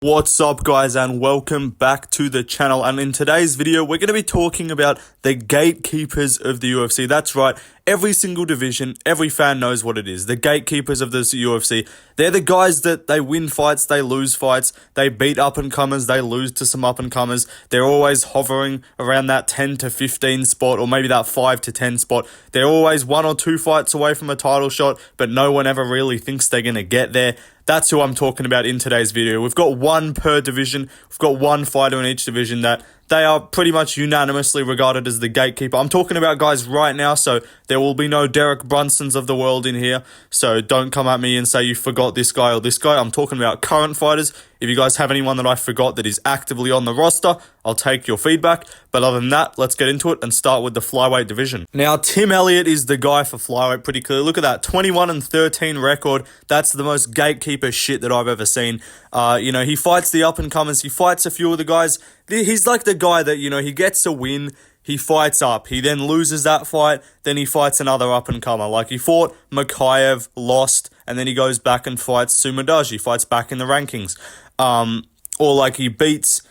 What's up guys, and welcome back to the channel. And in today's video we're going to be talking about the gatekeepers of the UFC. That's right, every single division, every fan knows what it is. The gatekeepers of this UFC. They're the guys that they win fights, they lose fights, they beat up and comers, they lose to some up and comers. They're always hovering around that 10 to 15 spot, or maybe that 5 to 10 spot. They're always 1 or 2 fights away from a title shot, but no one ever really thinks they're going to get there. That's who I'm talking about in today's video. We've got one per division. We've got one fighter in each division that they are pretty much unanimously regarded as the gatekeeper. I'm talking about guys right now, so there will be no Derek Brunsons of the world in here. So don't come at me and say you forgot this guy or this guy. I'm talking about current fighters. If you guys have anyone that I forgot that is actively on the roster, I'll take your feedback. But other than that, let's get into it and start with the Flyweight division. Now, Tim Elliott is the guy for Flyweight pretty clearly. Look at that, 21-13 record. That's the most gatekeeper shit that I've ever seen. He fights the up-and-comers. He fights a few of the guys. He's like the guy that, he gets a win. He fights up. He then loses that fight. Then he fights another up-and-comer. Like, he fought Mikhaev, lost, and then he goes back and fights Sumadaji. He fights back in the rankings. Or like he beats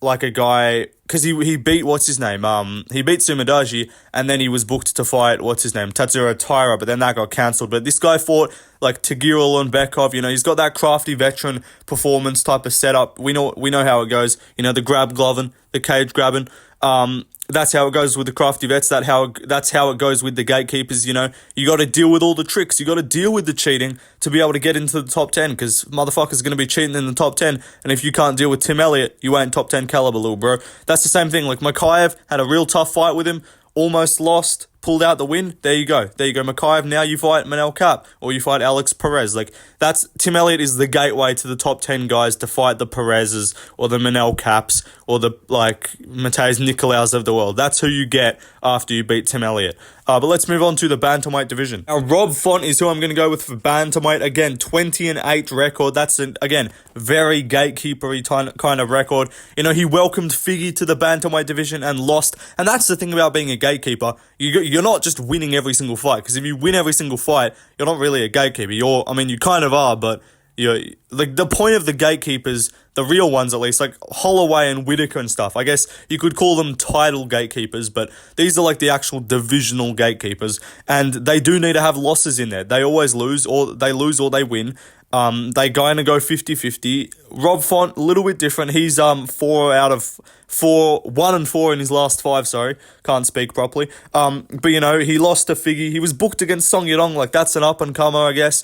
like a guy, because he beat, what's his name? He beat Sumadaji, and then he was booked to fight, what's his name? Tatsuro Taira, but then that got cancelled. But this guy fought like Tagirul Bekov. He's got that crafty veteran performance type of setup. We know how it goes. The grab gloving, the cage grabbing. That's how it goes with the crafty vets. That's how it goes with the gatekeepers. You got to deal with all the tricks. You got to deal with the cheating to be able to get into the top 10, because motherfuckers are going to be cheating in the top 10. And if you can't deal with Tim Elliott, you ain't top 10 caliber, little bro. That's the same thing. Like, Mikhaev had a real tough fight with him, almost lost, pulled out the win. There you go, Mikhaev. Now you fight Manel Kape, or you fight Alex Perez. Like, that's Tim Elliott is the gateway to the top 10 guys to fight the Perezes or the Manel Kapes or the Mateusz Nicolaus of the world. That's who you get after you beat Tim Elliott. But let's move on to the Bantamweight division. Now, Rob Font is who I'm going to go with for Bantamweight. Again, 20-8 record. That's, again, very gatekeepery kind of record. He welcomed Figgy to the Bantamweight division and lost. And that's the thing about being a gatekeeper. You're not just winning every single fight, because if you win every single fight, you're not really a gatekeeper. You kind of are, but the point of the gatekeepers, the real ones at least, like Holloway and Whitaker and stuff, I guess you could call them title gatekeepers, but these are like the actual divisional gatekeepers, and they do need to have losses in there. They always lose, or they win. They kind of go 50-50. Rob Font, a little bit different. He's 4 out of 4, 1 and 4 in his last 5, sorry. Can't speak properly. But he lost to Figgy. He was booked against Song Yadong, like that's an up-and-comer, I guess.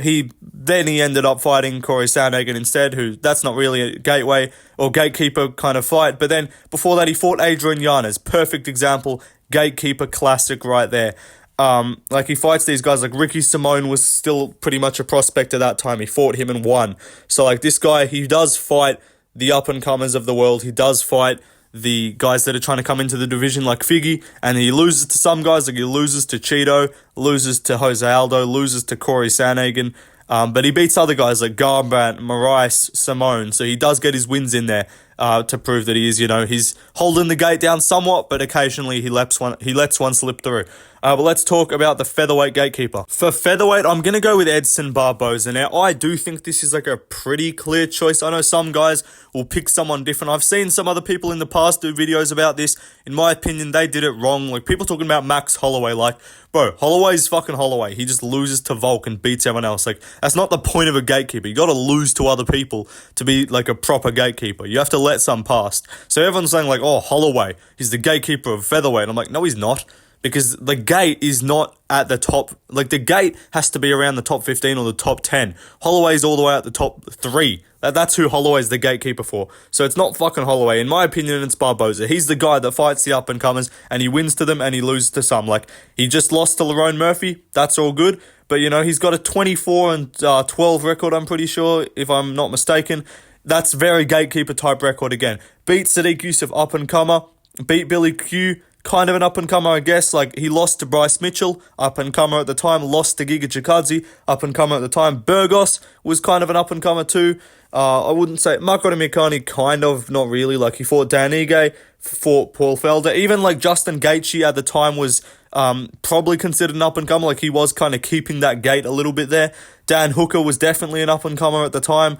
He ended up fighting Corey Sandhagen instead, that's not really a gateway or gatekeeper kind of fight. But then before that, he fought Adrian Yanez. Perfect example, gatekeeper classic right there. He fights these guys, like Ricky Simone was still pretty much a prospect at that time. He fought him and won. So this guy, he does fight the up-and-comers of the world. He does fight the guys that are trying to come into the division like Figgy, and he loses to some guys, like he loses to Cheeto, loses to Jose Aldo, loses to Corey Sandhagen, but he beats other guys like Garbrandt, Moraes, Simone, so he does get his wins in there to prove that he is, he's holding the gate down somewhat, but occasionally he lets one slip through. But let's talk about the featherweight gatekeeper. For featherweight, I'm going to go with Edson Barboza. Now, I do think this is like a pretty clear choice. I know some guys will pick someone different. I've seen some other people in the past do videos about this. In my opinion, they did it wrong. Like, people talking about Max Holloway. Like, bro, Holloway's fucking Holloway. He just loses to Volk and beats everyone else. Like, that's not the point of a gatekeeper. You got to lose to other people to be like a proper gatekeeper. You have to let some past. So everyone's saying like, oh, Holloway, he's the gatekeeper of featherweight. I'm like, no, he's not. Because the gate is not at the top. Like, the gate has to be around the top 15 or the top 10. Holloway's all the way at the top 3. That's who Holloway's the gatekeeper for. So it's not fucking Holloway. In my opinion, it's Barboza. He's the guy that fights the up-and-comers, and he wins to them, and he loses to some. Like, he just lost to Lerone Murphy. That's all good. But, he's got a 24-12 record, I'm pretty sure, if I'm not mistaken. That's very gatekeeper-type record again. Beat Sadiq Yusuf, up-and-comer. Beat Billy Q, kind of an up-and-comer, I guess. Like, he lost to Bryce Mitchell, up-and-comer at the time. Lost to Giga Chikadze, up-and-comer at the time. Burgos was kind of an up-and-comer too. I wouldn't say Marco Mikani, kind of, not really. Like, he fought Dan Ige, fought Paul Felder. Even like Justin Gaethje at the time was Probably considered an up-and-comer. Like, he was kind of keeping that gate a little bit there. Dan Hooker was definitely an up-and-comer at the time.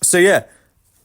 So yeah,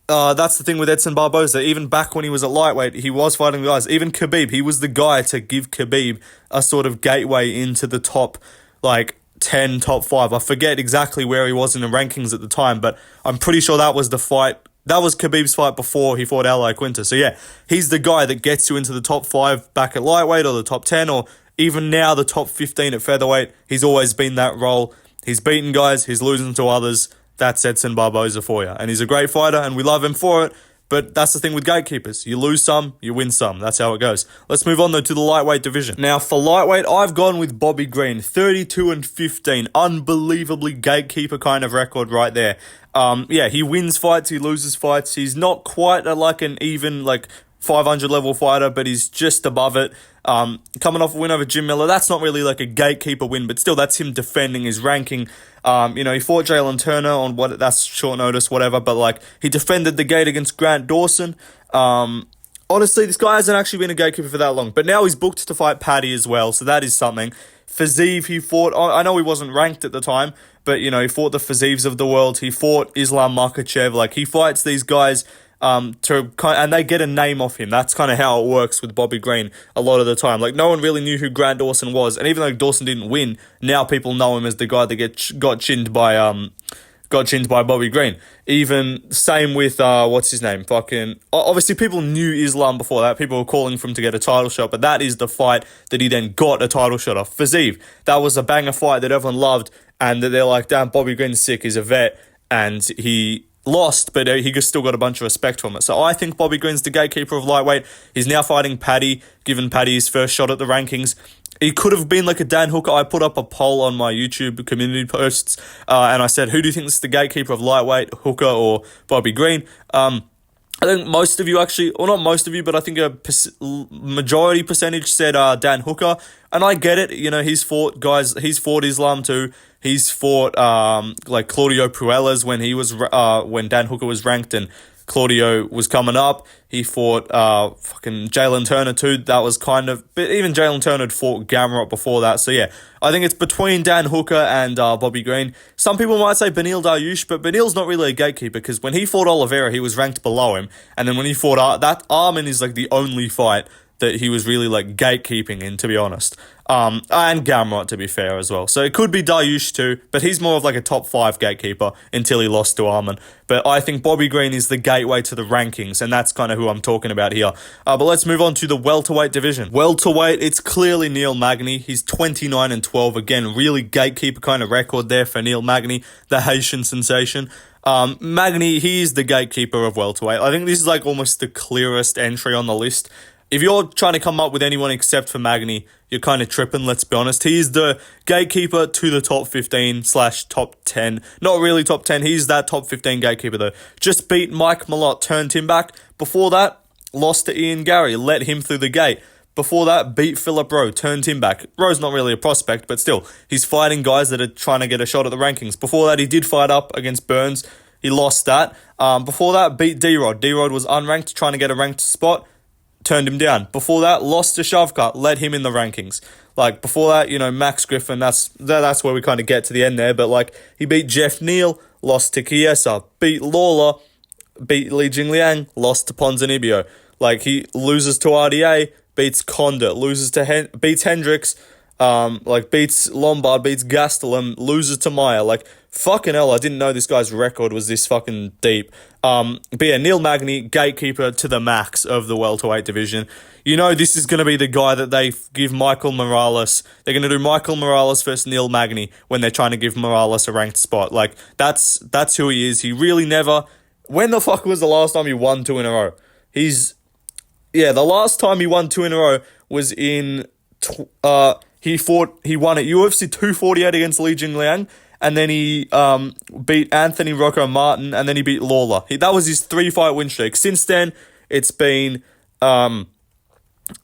that's the thing with Edson Barboza. Even back when he was at lightweight, he was fighting guys. Even Khabib, he was the guy to give Khabib a sort of gateway into the top, like, 10, top 5. I forget exactly where he was in the rankings at the time, but I'm pretty sure that was the fight. That was Khabib's fight before he fought Al Quinta. So yeah, he's the guy that gets you into the top 5 back at lightweight, or the top 10, or even now the top 15 at featherweight. He's always been that role. He's beaten guys, he's losing to others. That's Edson Barboza for you. And he's a great fighter, and we love him for it. But that's the thing with gatekeepers. You lose some, you win some. That's how it goes. Let's move on, though, to the lightweight division. Now, for lightweight, I've gone with Bobby Green. 32-15. Unbelievably gatekeeper kind of record right there. Yeah, he wins fights, he loses fights. He's not quite like an even, like, 500 level fighter, but he's just above it. Coming off a win over Jim Miller, that's not really like a gatekeeper win, but still, that's him defending his ranking. He fought Jalen Turner on that's short notice, whatever, but like, he defended the gate against Grant Dawson. Honestly, this guy hasn't actually been a gatekeeper for that long, but now he's booked to fight Paddy as well, so that is something. Fiziev, he fought, I know he wasn't ranked at the time, but, he fought the Fizievs of the world. He fought Islam Makhachev. Like, he fights these guys and they get a name off him. That's kind of how it works with Bobby Green a lot of the time. Like, no one really knew who Grant Dawson was, and even though Dawson didn't win, now people know him as the guy that got chinned by Bobby Green. Even same with what's his name? Obviously, people knew Islam before that. People were calling for him to get a title shot, but that is the fight that he then got a title shot off. Fiziev, that was a banger fight that everyone loved, and that they're like, damn, Bobby Green's sick. He's a vet, and he lost, but he still got a bunch of respect from it. So I think Bobby Green's the gatekeeper of lightweight. He's now fighting Paddy, given Paddy his first shot at the rankings. He could have been like a Dan Hooker. I put up a poll on my YouTube community posts, and I said, who do you think is the gatekeeper of lightweight, Hooker or Bobby Green? I think most of you actually, or not most of you, but I think a majority percentage said Dan Hooker, and I get it. He's fought guys. He's fought Islam too. He's fought like Claudio Puelles when Dan Hooker was ranked and Claudio was coming up. He fought fucking Jalen Turner too. That was kind of, but even Jalen Turner had fought Gamrot before that. So yeah, I think it's between Dan Hooker and Bobby Green. Some people might say Beneil Dariush, but Benil's not really a gatekeeper, because when he fought Oliveira, he was ranked below him, and then when he fought that Armin is like the only fight that he was really like gatekeeping in, to be honest. And Gamrot, to be fair, as well. So it could be Dariush too, but he's more of like a top 5 gatekeeper until he lost to Armin. But I think Bobby Green is the gateway to the rankings, and that's kind of who I'm talking about here. But let's move on to the welterweight division. Welterweight, it's clearly Neil Magny. He's 29-12. Again, really gatekeeper kind of record there for Neil Magny, the Haitian sensation. Magny, he is the gatekeeper of welterweight. I think this is like almost the clearest entry on the list. If you're trying to come up with anyone except for Magny, you're kind of tripping, let's be honest. He is the gatekeeper to the top 15/top 10. Not really top 10, he's that top 15 gatekeeper though. Just beat Mike Malott, turned him back. Before that, lost to Ian Gary, let him through the gate. Before that, beat Philip Rowe, turned him back. Rowe's not really a prospect, but still, he's fighting guys that are trying to get a shot at the rankings. Before that, he did fight up against Burns. He lost that. Before that, beat D-Rod. D-Rod was unranked, trying to get a ranked spot. Turned him down. Before that, lost to Shavkat, led him in the rankings. Like, before that, Max Griffin, that's where we kind of get to the end there, but like, he beat Jeff Neal, lost to Chiesa, beat Lawler, beat Li Jingliang, lost to Ponzinibbio. Like, he loses to RDA, beats Condit, beats Hendricks, beats Lombard, beats Gastelum, loses to Meyer. Like, fucking hell, I didn't know this guy's record was this fucking deep. But yeah, Neil Magny, gatekeeper to the max of the welterweight division. This is going to be the guy that they give Michael Morales. They're going to do Michael Morales versus Neil Magny when they're trying to give Morales a ranked spot. Like, that's who he is. He really never... When the fuck was the last time he won 2 in a row? The last time he won 2 in a row was in... He won at UFC 248 against Li Jingliang, and then he beat Anthony Rocco Martin, and then he beat Lawler. That was his 3-fight win streak. Since then, it's been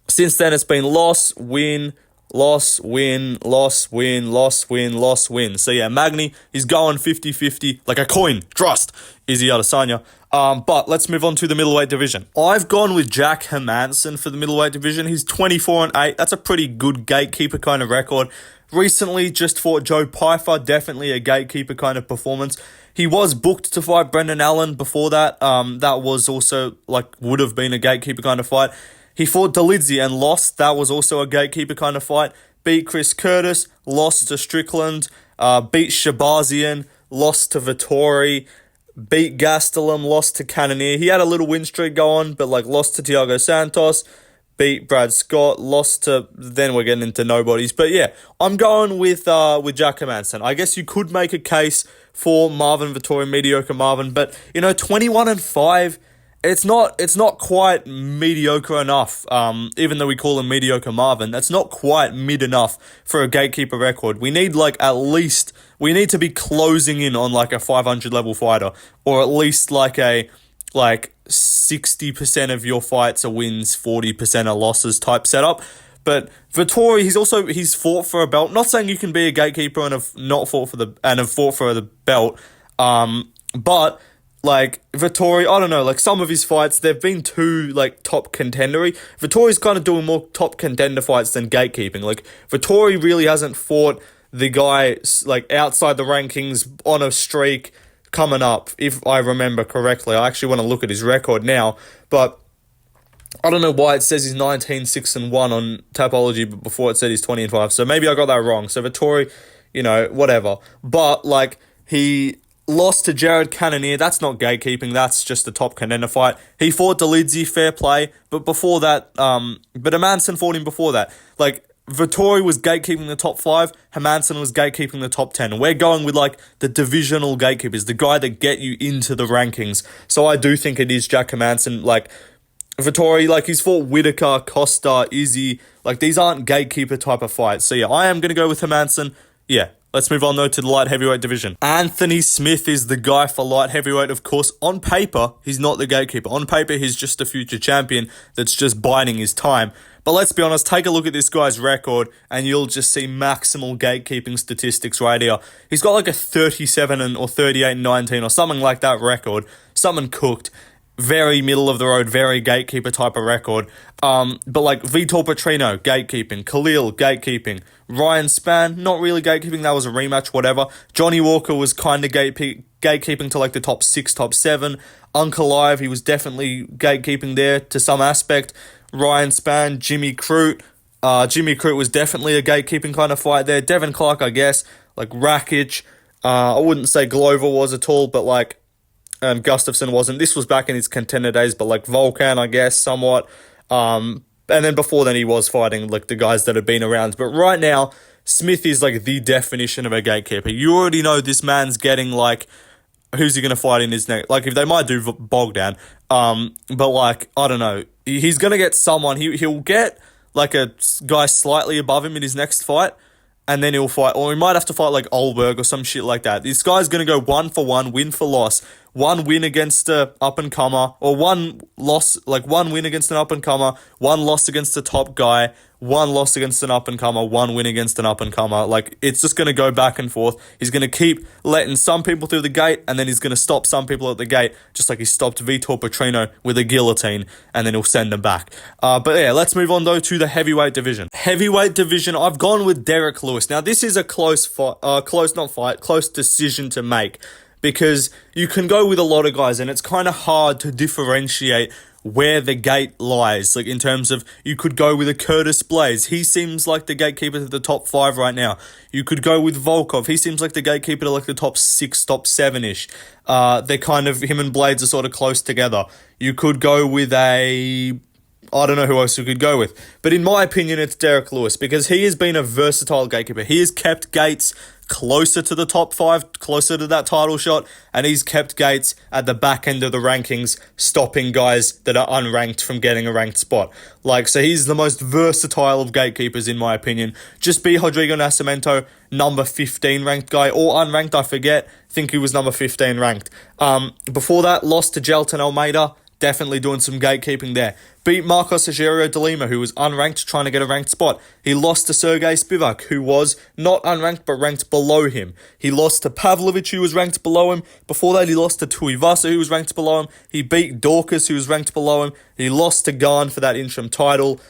loss, win, loss, win, loss, win, loss, win, loss, win. So yeah, Magny, he's going 50-50, like a coin, trust, Izzy Adesanya. But let's move on to the middleweight division. I've gone with Jack Hermansson for the middleweight division. He's 24-8. That's a pretty good gatekeeper kind of record. Recently just fought Joe Pyfer, definitely a gatekeeper kind of performance. He was booked to fight Brendan Allen before that. That was also would have been a gatekeeper kind of fight. He fought Dolidze and lost. That was also a gatekeeper kind of fight. Beat Chris Curtis, lost to Strickland, beat Shabazian, lost to Vettori, beat Gastelum, lost to Cannonier. He had a little win streak going, but lost to Thiago Santos, beat Brad Scott, lost to, then we're getting into nobodies. But yeah, I'm going with Jack Hermansson. I guess you could make a case for Marvin Vettori, mediocre Marvin, but 21-5, it's not quite mediocre enough. Even though we call him mediocre Marvin, that's not quite mid enough for a gatekeeper record. We need we need to be closing in on a 500 level fighter, or at least a 60% of your fights are wins, 40% are losses type setup. But Vettori, he's fought for a belt. Not saying you can be a gatekeeper and have fought for the belt. But Vettori, I don't know, some of his fights, they've been too top contendery. Vittori's kind of doing more top contender fights than gatekeeping. Vettori really hasn't fought the guy outside the rankings on a streak coming up, if I remember correctly. I actually want to look at his record now, but I don't know why it says he's 19-6-1 on Tapology, but before it said he's 20-5, so maybe I got that wrong. So Vettori, whatever. But he lost to Jared Cannonier. That's not gatekeeping, that's just a top contender fight. He fought Dolidze, fair play, but before that, but Hermansson fought him before that. Vettori was gatekeeping the top 5, Hermansson was gatekeeping the top 10. We're going with the divisional gatekeepers, the guy that get you into the rankings. So I do think it is Jack Hermansson. Vettori, he's fought Whitaker, Costa, Izzy. These aren't gatekeeper type of fights. So yeah, I am going to go with Hermansson. Yeah. Let's move on, though, to the light heavyweight division. Anthony Smith is the guy for light heavyweight, of course. On paper, he's not the gatekeeper. On paper, he's just a future champion that's just biding his time. But let's be honest, take a look at this guy's record, and you'll just see maximal gatekeeping statistics right here. He's got a 37 or 38-19 or something like that record. Something cooked. Very middle of the road, very gatekeeper type of record. But Vitor Petrino, gatekeeping. Khalil, gatekeeping. Ryan Spann, not really gatekeeping, that was a rematch, whatever. Johnny Walker was kind of gatekeeping to the top 6, top 7. Uncle Live, he was definitely gatekeeping there to some aspect. Ryan Spann, Jimmy Crute. Jimmy Crute was definitely a gatekeeping kind of fight there. Devin Clark, I guess. Rakic. I wouldn't say Glover was at all, but Gustafsson wasn't. This was back in his contender days, but Volkan, I guess, somewhat. And then before then, he was fighting the guys that had been around. But right now, Smith is the definition of a gatekeeper. You already know this man's getting who's he going to fight in his next? If they might do Bogdan, but I don't know. He's going to get someone. He'll get a guy slightly above him in his next fight, and then he'll fight, or he might have to fight Olberg or some shit like that. This guy's going to go 1-for-1, win for loss. One win against a up-and-comer, or one loss, one win against an up-and-comer, one loss against a top guy, one loss against an up-and-comer, one win against an up-and-comer. It's just going to go back and forth. He's going to keep letting some people through the gate, and then he's going to stop some people at the gate, just like he stopped Vitor Petrino with a guillotine, and then he'll send them back. But yeah, let's move on, though, to the heavyweight division. Heavyweight division, I've gone with Derek Lewis. Now, this is a close decision to make, because you can go with a lot of guys, and it's kind of hard to differentiate where the gate lies. In terms of, you could go with a Curtis Blaze. He seems like the gatekeeper to the top 5 right now. You could go with Volkov. He seems like the gatekeeper to the top 6, top 7-ish. They're kind of, him and Blades are sort of close together. You could go with I don't know who else you could go with. But in my opinion, it's Derek Lewis, because he has been a versatile gatekeeper. He has kept Gates closer to the top 5, closer to that title shot, and he's kept Gates at the back end of the rankings, stopping guys that are unranked from getting a ranked spot. So he's the most versatile of gatekeepers, in my opinion. Just beat Rodrigo Nascimento, number 15 ranked guy, or unranked, I forget. I think he was number 15 ranked. Before that, lost to Gelton Almeida, definitely doing some gatekeeping there. Beat Marcos Rogerio de Lima, who was unranked, trying to get a ranked spot. He lost to Sergey Spivak, who was not unranked, but ranked below him. He lost to Pavlovich, who was ranked below him. Before that, he lost to Tuivasa, who was ranked below him. He beat Dorcas, who was ranked below him. He lost to Gane for that interim title.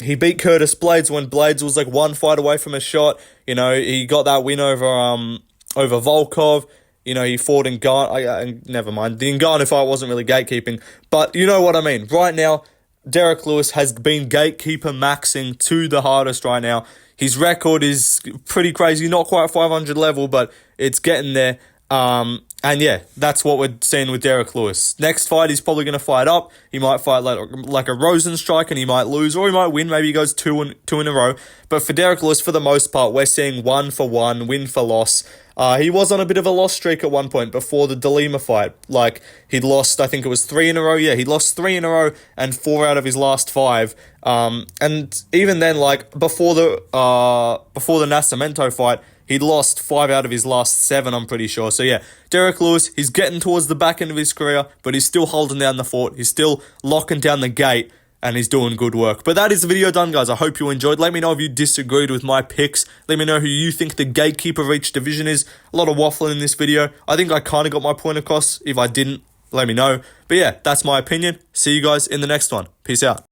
He beat Curtis Blades when Blades was like one fight away from a shot. You know, he got that win over Volkov. You know, he fought in Gane. Never mind. The Ngannou fight wasn't really gatekeeping. But you know what I mean. Right now, Derek Lewis has been gatekeeper maxing to the hardest right now. His record is pretty crazy. Not quite 500 level, but it's getting there. And yeah, that's what we're seeing with Derek Lewis. Next fight, he's probably going to fight up. He might fight like a Rosenstrike and he might lose, or he might win. Maybe he goes two in a row. But for Derek Lewis, for the most part, we're seeing 1 for 1, win for loss. He was on a bit of a loss streak at one point before the De Lima fight. Like, he'd lost, I think it was 3 in a row. Yeah, he lost 3 in a row and 4 out of his last 5. And even then, like, before the Nascimento fight, he'd lost 5 out of his last 7, I'm pretty sure. So yeah, Derek Lewis, he's getting towards the back end of his career, but he's still holding down the fort. He's still locking down the gate, and he's doing good work. But that is the video done, guys. I hope you enjoyed. Let me know if you disagreed with my picks. Let me know who you think the gatekeeper of each division is. A lot of waffling in this video. I think I kind of got my point across. If I didn't, let me know. But yeah, that's my opinion. See you guys in the next one. Peace out.